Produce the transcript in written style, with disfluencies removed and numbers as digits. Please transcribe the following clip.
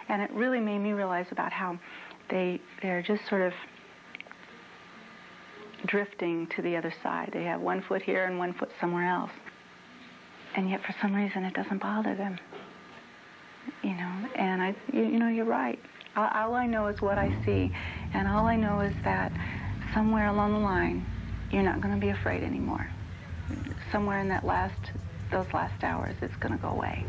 And it really made me realize about how they're just sort of drifting to the other side. They have one foot here and one foot somewhere else. And yet, for some reason, it doesn't bother them. You know, and you know, you're right. All I know is what I see, and all I know is that somewhere along the line, you're not going to be afraid anymore. Somewhere in those last hours, it's going to go away.